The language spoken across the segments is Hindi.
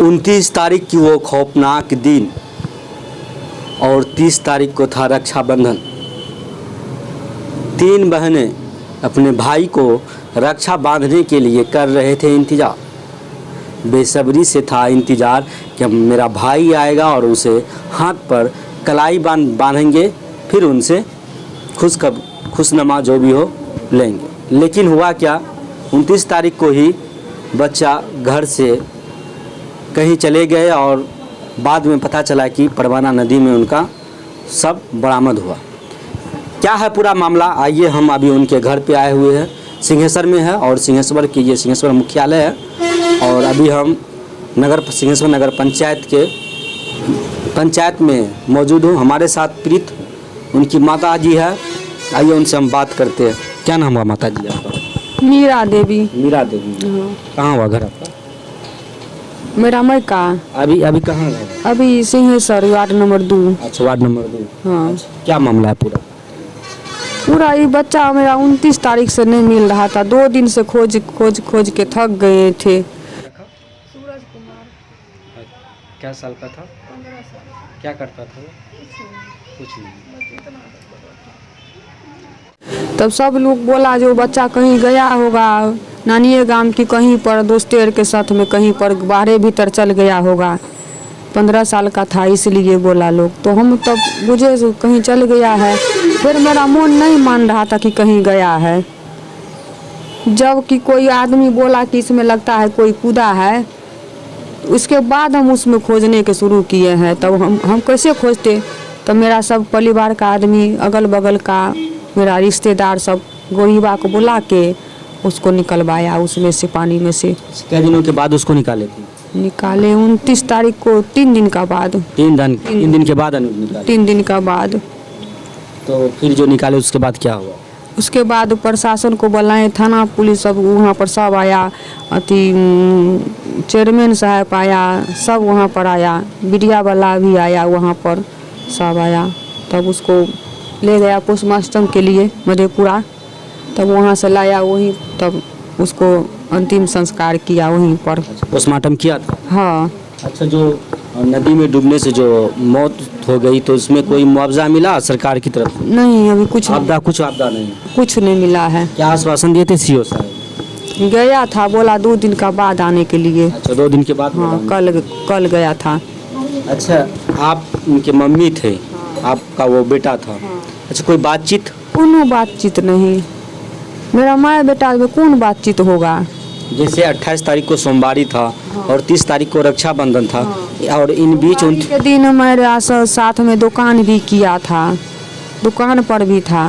29 तारीख की वो खौफनाक दिन और 30 तारीख को था रक्षाबंधन। तीन बहनें अपने भाई को रक्षा बांधने के लिए कर रहे थे इंतज़ार। बेसब्री से था इंतज़ार कि अब मेरा भाई आएगा और उसे हाथ पर कलाई बांधेंगे, फिर उनसे खुशनमा जो भी हो लेंगे। लेकिन हुआ क्या, 29 तारीख को ही बच्चा घर से कहीं चले गए और बाद में पता चला कि परवाना नदी में उनका शव बरामद हुआ। क्या है पूरा मामला, आइए हम अभी उनके घर पे आए हुए हैं। सिंहेश्वर में है और सिंहेश्वर की ये सिंहेश्वर मुख्यालय है और अभी हम सिंहेश्वर नगर पंचायत में मौजूद हूँ। हमारे साथ प्रीत उनकी माता जी है, आइए उनसे हम बात करते हैं। क्या नाम हुआ माता जी आपका? मीरा देवी। मीरा देवी। हाँ। कहाँ हुआ घर आपका? मेरा मैका। अभी कहाँ है? अभी सिंहेश्वर वार्ड नंबर 2। अच्छा, वार्ड नंबर 2। हाँ। क्या मामला है पूरा? ये बच्चा मेरा 29 तारीख से नहीं मिल रहा था। 2 दिन से खोज के थक गए थे। सूरज कुमार। क्या साल का था? 15 साल। क्या करता था? कुछ नहीं। तब सब लोग बोला जो बच्चा कहीं गया होगा, नानिये गांव की कहीं पर दोस्तेर के साथ में कहीं पर बाहरे भीतर चल गया होगा। 15 साल का था इसलिए बोला लोग। तो हम तब बुझे कहीं चल गया है। फिर मेरा मन नहीं मान रहा था कि कहीं गया है। जब कि कोई आदमी बोला कि इसमें लगता है कोई कूदा है, उसके बाद हम उसमें खोजने के शुरू किए हैं। तब हम कैसे खोजते? तब मेरा सब परिवार का आदमी, अगल बगल का मेरा रिश्तेदार सब गोरीबा को बुला के उसको निकलवाया उसमें से, पानी में से। कितने दिनों के बाद उसको निकाले 29 तारीख को, 3 दिन का बाद। 3 दिन के बाद निकाले? 3 दिन का बाद। तो फिर जो निकाले उसके बाद क्या हुआ? उसके बाद प्रशासन को बुलाए, थाना पुलिस सब वहाँ पर सब आया, चेयरमैन साहब आया, सब वहाँ पर आया, मीडिया वाला भी आया, वहाँ पर सब आया। तब उसको ले गया पोस्टमार्टम के लिए मधेपुरा। तब वहाँ से लाया, वहीं तब उसको अंतिम संस्कार किया वहीं पर। पोस्टमार्टम किया था? हाँ। अच्छा, जो नदी में डूबने से जो मौत हो गई तो उसमें कोई मुआवजा मिला सरकार की तरफ से? नहीं, अभी कुछ आपदा नहीं, कुछ नहीं मिला है। क्या आश्वासन दिए थे सीओ साहब? गया था, बोला 2 दिन का बाद आने के लिए। अच्छा, 2 दिन के बाद? हाँ, कल गया था। अच्छा, आप उनके मम्मी थे? आपका वो बेटा था? अच्छा, कोई बातचीत? कोनो बातचीत नहीं। मेरा माँ बेटा में कौन बातचीत होगा? जैसे 28 तारीख को सोमवारी था और 30 तारीख को रक्षाबंधन था और इन बीच के दिन मेरे साथ में दुकान भी किया था, दुकान पर भी था।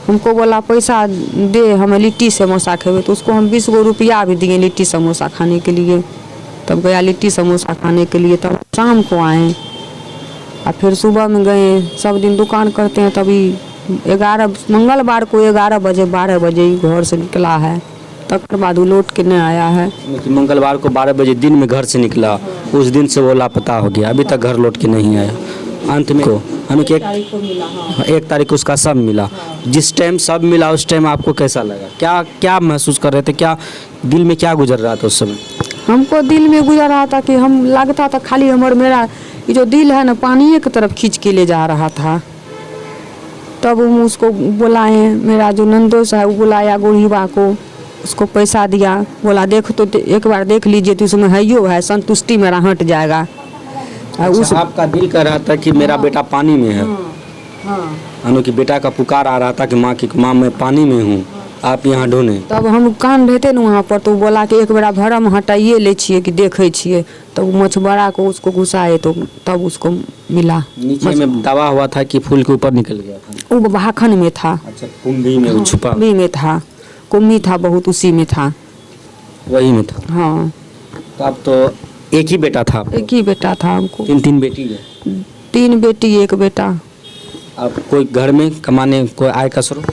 हमको बोला पैसा दे, हमें लिट्टी समोसा खेवे, तो उसको हम 20 गो रुपया भी दिए लिट्टी समोसा खाने के लिए। तब गया लिट्टी समोसा खाने के लिए। तब शाम को आए और फिर सुबह में गए। सब दिन दुकान करते हैं। तभी मंगलवार को 11 बजे 12 बजे ही घर से निकला है। तक बाद वो लौट के नहीं आया है। मंगलवार को 12 बजे दिन में घर से निकला, उस दिन से वो लापता हो गया, अभी तक घर लौट के नहीं आया। अंत में हमें 1 तारीख को उसका शव मिला। जिस टाइम शव मिला उस टाइम आपको कैसा लगा? क्या महसूस कर रहे थे? क्या दिल में क्या गुजर रहा था उस समय? हमको दिल में गुजर रहा था कि हम लगता था खाली मेरा ये जो दिल है ना, पानी की तरफ खींच के ले जा रहा था। तब हम उसको बुलाए, मेरा जो नंदोस है वो बुलाया गोरीबा को, उसको पैसा दिया, बोला देख तो एक बार देख लीजिए तो उसमें है, संतुष्टि मेरा हट जाएगा। अच्छा, आपका दिल कह रहा था कि मेरा बेटा पानी में है। हाँ। कि बेटा का पुकार आ रहा था कि माँ मैं पानी में हूँ, आप यहाँ ढूंढे। तब हम कान रहते ना वहाँ पर, तो बोला कि एक बार भरम हटाइए ले छिए कि देखे छिए। तब मछुआरा को उसको घुसाए तो तब उसको मिला। नीचे में दबा हुआ था कि फूल के ऊपर निकल गया था? वो भाखन में था। अच्छा, कुंभी में छुपा? कुंभी में था, कुम्मी था बहुत, उसी में था, वही में था। हाँ। तो अब तो एक ही बेटा था? एक ही बेटा था हमको। 3 बेटी है? 3 बेटी 1 बेटा। अब कोई घर में कमाने कोई आय का स्रोत?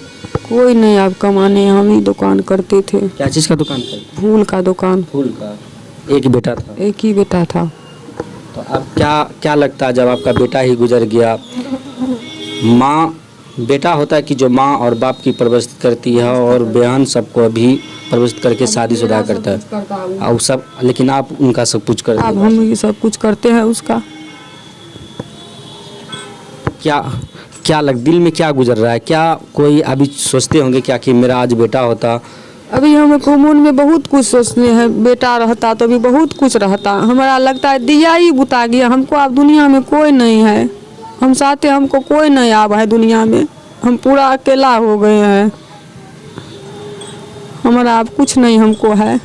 कोई नहीं, अब कमाने हम ही दुकान करते थे। क्या चीज़ का दुकान करते? फूल का दुकान। फूल का। एक बेटा था? एक ही बेटा था। तो अब क्या लगता है जब आपका बेटा ही गुजर गया? माँ बेटा होता है कि जो माँ और बाप की परवरिश करती है और बहन सबको अभी प्रवेश करके शादीशुदा करता है और सब, लेकिन आप उनका सब कुछ करते अब हैं। हम ये सब कुछ करते हैं उसका। क्या क्या दिल में क्या गुजर रहा है? क्या कोई अभी सोचते होंगे क्या कि मेरा आज बेटा होता? अभी हमको मन में बहुत कुछ सोचते हैं, बेटा रहता तो अभी बहुत कुछ रहता। हमारा लगता है दिया ही बुता गया, हमको अब दुनिया में कोई नहीं है, हम चाहते हमको कोई नहीं अब है दुनिया में, हम पूरा अकेला हो गए हैं, हमारा अब कुछ नहीं हमको है।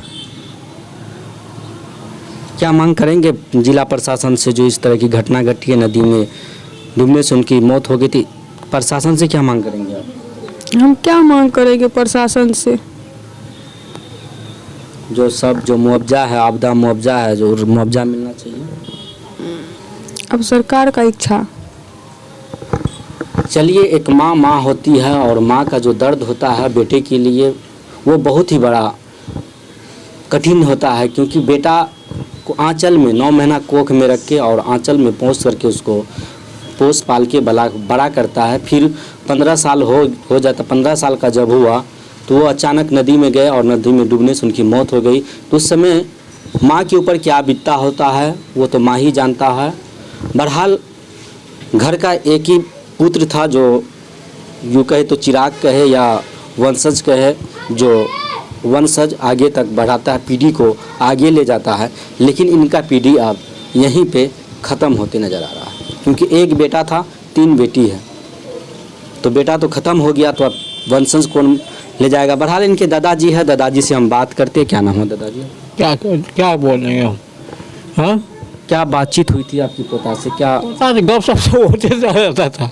क्या मांग करेंगे जिला प्रशासन से? जो इस तरह की घटना घटी है, नदी में डूबने से उनकी मौत हो गई थी, प्रशासन से क्या मांग करेंगे आप? हम क्या मांग करेंगे प्रशासन से? जो मुआवजा है, आपदा मुआवजा है, जो मुआवजा मिलना चाहिए। अब सरकार का इच्छा। चलिए, एक माँ होती है और माँ का जो दर्द होता है बेटे के लिए वो बहुत ही बड़ा कठिन होता है, क्योंकि बेटा को आंचल में 9 महीना कोख में रख के और आंचल में पोंछ करके उसको पोस पाल के बड़ा करता है। फिर 15 साल हो जाता, 15 साल का जब हुआ तो वो अचानक नदी में गए और नदी में डूबने से उनकी मौत हो गई। तो उस समय माँ के ऊपर क्या बीतता होता है वो तो माँ ही जानता है। बहरहाल घर का एक ही पुत्र था, जो यूँ कहे तो चिराग कहे या वंशज कहे, जो वंशज आगे तक बढ़ाता है, पीढ़ी को आगे ले जाता है। लेकिन इनका पीढ़ी अब यहीं पे ख़त्म होते नज़र आ रहा है, क्योंकि एक बेटा था, 3 बेटी है। तो बेटा तो ख़त्म हो गया, तो अब वंशज कौन ले जाएगा? बहरहाल इनके दादाजी है, दादाजी से हम बात करते हैं। क्या नाम है दादाजी? क्या बोल रहे हैं हम? हाँ, क्या बातचीत हुई थी आपकी पोता से? क्या गप सप होते रहता था,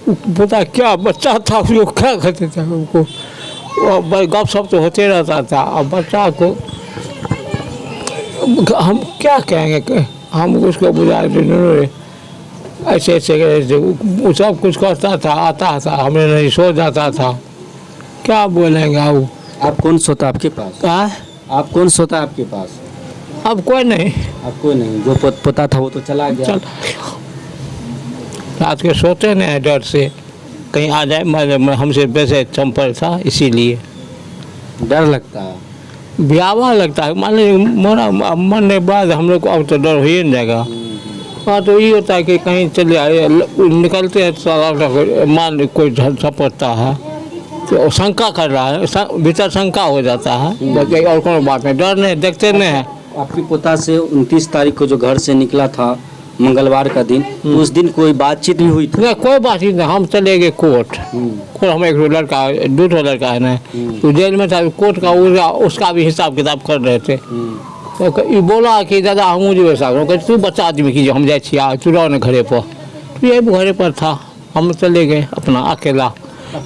पता क्या बच्चा था उसको क्या कहते थे उनको, गप सप तो होते रहता था। अब बच्चा को हम क्या कहेंगे, हम उसको बुझा ऐसे ऐसे वो सब कुछ करता था, आता था, हमें नहीं सो जाता था, क्या बोलेंगे अब? आप कौन सोता आपके पास? आप कौन सोता आपके पास? अब कोई नहीं, आप कोई नहीं, जो पोता था वो तो चला गया। रात के सोते नहीं डर से कहीं आ जाए, मैं हमसे वैसे चंपल था इसीलिए डर लगता है, ब्यावा लगता है। मान लीजिए मरने के बाद हम लोग को अब तो डर हो ही नहीं जाएगा। हाँ, तो ये होता है कि कहीं चले आए निकलते हैं तो मान कोई झपटता है तो शंका कर रहा है, भीतर शंका हो जाता है, बाकी और कोनो बात नहीं, डर नहीं, देखते नहीं है। आपकी पोता से 29 तारीख को जो घर से निकला था मंगलवार का दिन, तो उस दिन कोई बातचीत भी हुई थी? नहीं, कोई बात नहीं, हम चले गए कोर्ट। हम एक लड़का, 2 लड़का है ना, तो जेल में था, कोर्ट का उसका भी हिसाब किताब कर रहे थे। तो ये बोला कि दादा हम मुझे साहब, तू बच्चा आदमी की हम जाए तू रहो ना घरे पर, तो ये घरे पर था, हम चले गए अपना अकेला।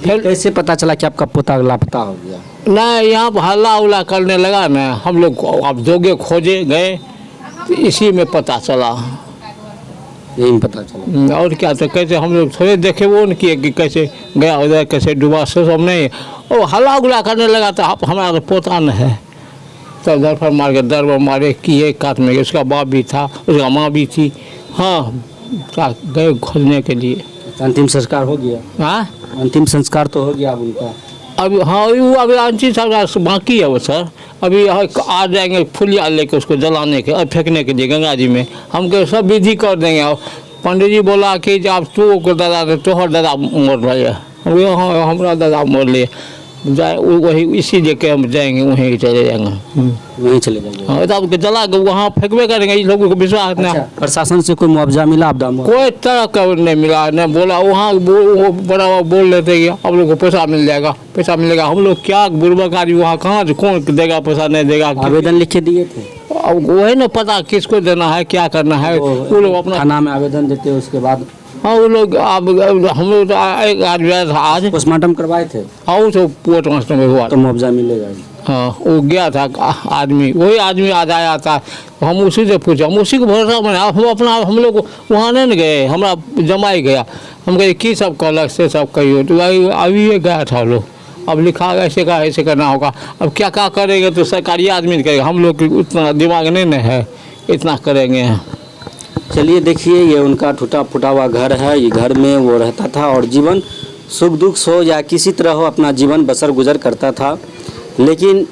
फिर कैसे पता चला कि आपका पोता लापता हो गया? नहीं, यहाँ पर हल्ला उल्ला करने लगा ना, हम लोग अब दोगे खोजे गए, तो इसी में पता चला। यही पता चला। और क्या, तो कैसे हम लोग थोड़े देखे वो नहीं किए कि कैसे गया उधर, कैसे डूबा, से सब नहीं। और हल्ला गुला करने लगा तो हमारा तो पोता न है, तो दरफर मार के दरबर मारे किए काट में। उसका बाप भी था, उसका माँ भी थी। हाँ, गए खोजने के लिए। अंतिम संस्कार हो गया? हाँ, अंतिम संस्कार तो हो गया अब उनका। अभी हाँ, वो अभी अंतिम संस्कार बाकी है वो सर। अभी आ जाएंगे फुलिया लेके उसको जलाने के और फेंकने के लिए गंगा जी में, हम के सब विधि कर देंगे। और पंडित जी बोला कि जब तू को दादा तोहर दादा मर रहे, हाँ हमारा दादा मर लिए जाए, वही इसीलिए के हम जाएंगे, वहीं चले जाएंगे, वहीं चले जाएंगे। हाँ, तब के जला के वहाँ फेंकवे करेंगे। इस लोगों को विश्वास नहीं। प्रशासन से कोई मुआवजा मिला? आपदा कोई तरह का नहीं मिला, नहीं बोला। वहाँ बड़ा बोल लेते कि हम लोग को पैसा मिल जाएगा, पैसा मिलेगा। हम लोग क्या बुर्बक आदमी, वहाँ कहाँ से कौन देगा पैसा, नहीं देगा। आवेदन लिख के दिए थे? अब वही ना पता किसको देना है, क्या करना है। वो लोग अपना थाना में आवेदन देते, उसके बाद हाँ वो लोग अब हम लोग एक आदमी आया था आज, पोस्टमार्टम करवाए थे। हाँ वो तो पोस्टमार्टम में हुआ तो मुआवजा मिलेगा। हाँ, वो गया था आदमी, वही आदमी आज आया था। हम उसी से पूछे, हम उसी को भरोसा बना। हम अपना हम लोग वहाँ नहीं गए, हमारा जमाई गया। हम कहे कि सब कहलक से सब कहियो, तो अभी ये गया था लोग। अब लिखा ऐसे का ऐसे करना होगा, अब क्या क्या करेंगे तो सरकारी आदमी करेगा। हम लोग उतना दिमाग नहीं न है, इतना करेंगे। चलिए देखिए, ये उनका टूटा फूटा हुआ घर है। ये घर में वो रहता था और जीवन सुख दुख हो या किसी तरह हो अपना जीवन बसर गुजर करता था। लेकिन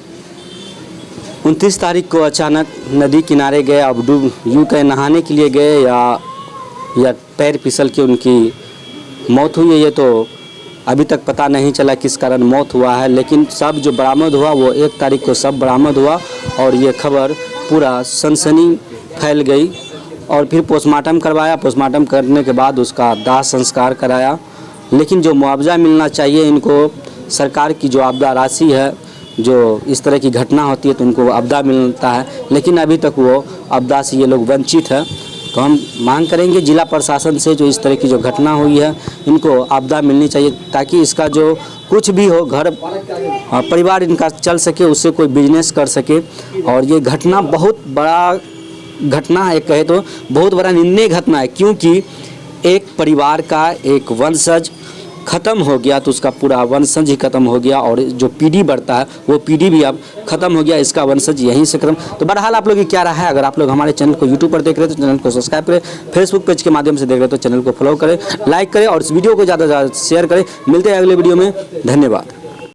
29 तारीख को अचानक नदी किनारे गए, अब डूब यूँ कहें नहाने के लिए गए या पैर फिसल के उनकी मौत हुई है, ये तो अभी तक पता नहीं चला किस कारण मौत हुआ है। लेकिन सब जो बरामद हुआ वो 1 तारीख को सब बरामद हुआ और ये खबर पूरा सनसनी फैल गई। और फिर पोस्टमार्टम करवाया, पोस्टमार्टम करने के बाद उसका दाह संस्कार कराया। लेकिन जो मुआवजा मिलना चाहिए इनको, सरकार की जो आपदा राशि है, जो इस तरह की घटना होती है तो उनको आपदा मिलता है, लेकिन अभी तक वो आपदा से ये लोग वंचित है। तो हम मांग करेंगे जिला प्रशासन से, जो इस तरह की जो घटना हुई है इनको आपदा मिलनी चाहिए, ताकि इसका जो कुछ भी हो, घर परिवार इनका चल सके, उससे कोई बिजनेस कर सके। और ये घटना बहुत बड़ा घटना है, कहे तो बहुत बड़ा निंदनीय घटना है, क्योंकि एक परिवार का एक वंशज ख़त्म हो गया तो उसका पूरा वंशज ही ख़त्म हो गया, और जो पीढ़ी बढ़ता है वो पीढ़ी भी अब ख़त्म हो गया, इसका वंशज यहीं से ख़त्म। तो बहरहाल आप लोग की क्या रहा है? अगर आप लोग हमारे चैनल को यूट्यूब पर देख रहे हैं तो चैनल को सब्सक्राइब करें, फेसबुक पेज के माध्यम से देख रहे हैं तो चैनल को फॉलो करें, लाइक करें और इस वीडियो को ज़्यादा से ज़्यादा शेयर करें। मिलते हैं अगले वीडियो में, धन्यवाद।